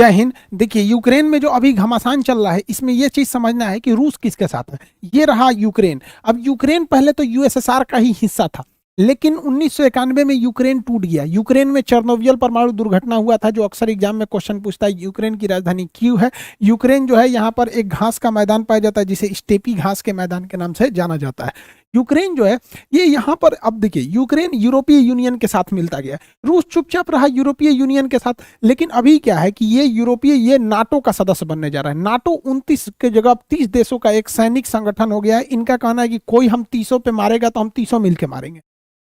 जय हिंद। देखिए, यूक्रेन में जो अभी घमासान चल रहा है, इसमें यह चीज समझना है कि रूस किसके साथ है। ये रहा यूक्रेन। अब यूक्रेन पहले तो यूएसएसआर का ही हिस्सा था, लेकिन 1991 में यूक्रेन टूट गया। यूक्रेन में चेर्नोबिल परमाणु दुर्घटना हुआ था, जो अक्सर एग्जाम में क्वेश्चन पूछता है। यूक्रेन की राजधानी कीव है। यूक्रेन जो है, यहाँ पर एक घास का मैदान पाया जाता है, जिसे स्टेपी घास के मैदान के नाम से जाना जाता है। यूक्रेन जो है, ये यहाँ पर, अब देखिए, यूक्रेन यूरोपीय यूनियन के साथ मिलता गया। रूस चुपचाप रहा यूरोपीय यूनियन के साथ, लेकिन अभी क्या है कि ये नाटो का सदस्य बनने जा रहा है। नाटो 29 के जगह 30 देशों का एक सैनिक संगठन हो गया है। इनका कहना है कि कोई हम 30 पे मारेगा तो हम 30 मिलकर मारेंगे।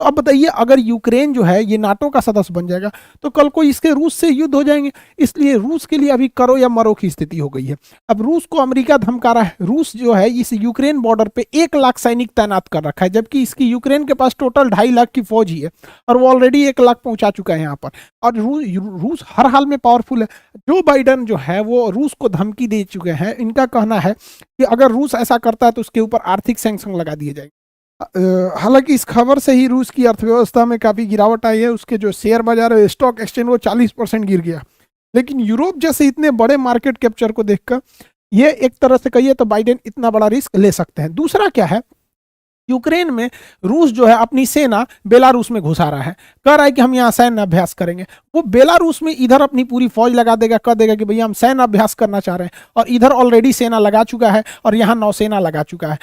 तो अब बताइए, अगर यूक्रेन जो है ये नाटो का सदस्य बन जाएगा तो कल को इसके रूस से युद्ध हो जाएंगे। इसलिए रूस के लिए अभी करो या मरो की स्थिति हो गई है। अब रूस को अमेरिका धमका रहा है। रूस जो है इस यूक्रेन बॉर्डर पे 1 लाख सैनिक तैनात कर रखा है, जबकि इसकी यूक्रेन के पास टोटल 2.5 लाख की फौज ही है, और वो ऑलरेडी 1 लाख पहुंचा चुका है यहाँ पर। और रूस हर हाल में पावरफुल है। जो बाइडन जो है वो रूस को धमकी दे चुके हैं। इनका कहना है कि अगर रूस ऐसा करता है तो उसके ऊपर आर्थिक सैंक्शन लगा दिए जाएंगे। हालांकि इस खबर से ही रूस की अर्थव्यवस्था में काफी गिरावट आई है। उसके जो शेयर बाजार है, स्टॉक एक्सचेंज, वो 40% गिर गया। लेकिन यूरोप जैसे इतने बड़े मार्केट कैप्चर को देखकर ये एक तरह से कहिए तो बाइडेन इतना बड़ा रिस्क ले सकते हैं। दूसरा क्या है, यूक्रेन में रूस जो है अपनी सेना बेलारूस में घुसा रहा है। कह रहा है कि हम यहाँ सैन्य अभ्यास करेंगे। वो बेलारूस में इधर अपनी पूरी फौज लगा देगा, कह देगा कि भैया हम सैन्य अभ्यास करना चाह रहे हैं, और इधर ऑलरेडी सेना लगा चुका है और यहाँ नौसेना लगा चुका है।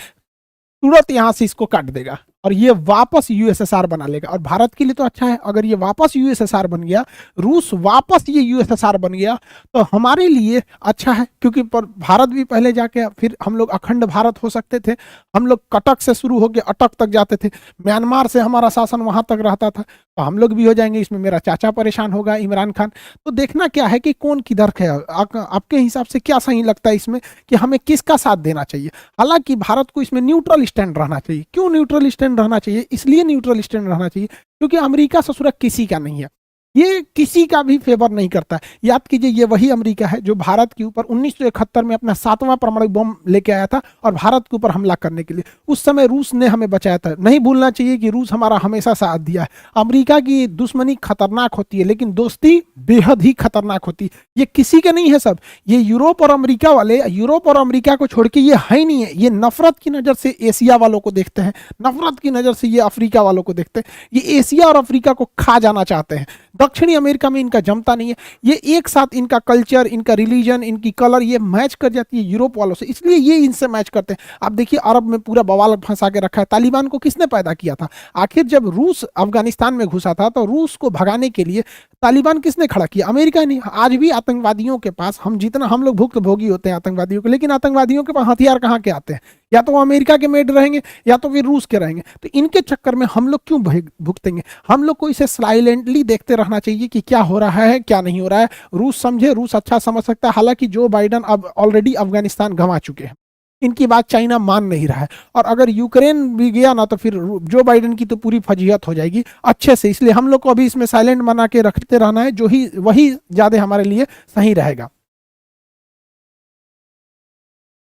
तुरंत यहां से इसको काट देगा और ये वापस यूएसएसआर बना लेगा। और भारत के लिए तो अच्छा है, अगर ये वापस यूएसएसआर बन गया, रूस वापस ये यूएसएसआर बन गया, तो हमारे लिए अच्छा है। क्योंकि पर भारत भी पहले जाके फिर हम लोग अखंड भारत हो सकते थे। हम लोग कटक से शुरू होकर अटक तक जाते थे। म्यांमार से हमारा शासन वहां तक रहता था, तो हम लोग भी हो जाएंगे। इसमें मेरा चाचा परेशान होगा, इमरान खान। तो देखना क्या है कि कौन किधर है। आपके हिसाब से क्या सही लगता है इसमें, कि हमें किसका साथ देना चाहिए। हालांकि भारत को इसमें न्यूट्रल स्टैंड रहना चाहिए। क्यों न्यूट्रल स्टैंड रहना चाहिए? इसलिए न्यूट्रल स्टैंड रहना चाहिए क्योंकि अमेरिका ससुरा किसी का नहीं है। ये किसी का भी फेवर नहीं करता है। याद कीजिए, ये वही अमेरिका है जो भारत के ऊपर 1971 में अपना 7वां परमाणु बम लेके आया था और भारत के ऊपर हमला करने के लिए। उस समय रूस ने हमें बचाया था। नहीं भूलना चाहिए कि रूस हमारा हमेशा साथ दिया है। अमेरिका की दुश्मनी खतरनाक होती है, लेकिन दोस्ती बेहद ही खतरनाक होती है। ये किसी के नहीं है सब। ये यूरोप और अमेरिका वाले, यूरोप और अमेरिका को छोड़ के ये है ही नहीं है। ये नफरत की नज़र से एशिया वालों को देखते हैं, नफरत की नज़र से ये अफ्रीका वालों को देखते हैं। ये एशिया और अफ्रीका को खा जाना चाहते हैं। दक्षिणी अमेरिका में इनका जमता नहीं है। ये एक साथ इनका कल्चर, इनका रिलीजन, इनकी कलर ये मैच कर जाती है यूरोप वालों से, इसलिए ये इनसे मैच करते हैं। आप देखिए, अरब में पूरा बवाल फंसा के रखा है। तालिबान को किसने पैदा किया था? आखिर जब रूस अफगानिस्तान में घुसा था तो रूस को भगाने के लिए तालिबान किसने खड़ा किया? अमेरिका नहीं। आज भी आतंकवादियों के पास, हम लोग भुक्तभोगी होते हैं आतंकवादियों के, लेकिन आतंकवादियों के पास हथियार कहाँ के आते हैं? या तो वो अमेरिका के मेड रहेंगे या तो फिर रूस के रहेंगे। तो इनके चक्कर में हम लोग क्यों भुगतेंगे? हम लोग को इसे साइलेंटली देखते रहना चाहिए कि क्या हो रहा है, क्या नहीं हो रहा है। रूस समझे, रूस अच्छा समझ सकता है। हालांकि जो बाइडन अब ऑलरेडी अफगानिस्तान गंवा चुके हैं, इनकी बात चाइना मान नहीं रहा है। और अगर यूक्रेन भी गया ना, तो फिर जो बाइडन की तो पूरी फजीहत हो जाएगी अच्छे से। इसलिए हम लोग को अभी इसमें साइलेंट बना के रखते रहना है, जो ही वही ज्यादा हमारे लिए सही रहेगा।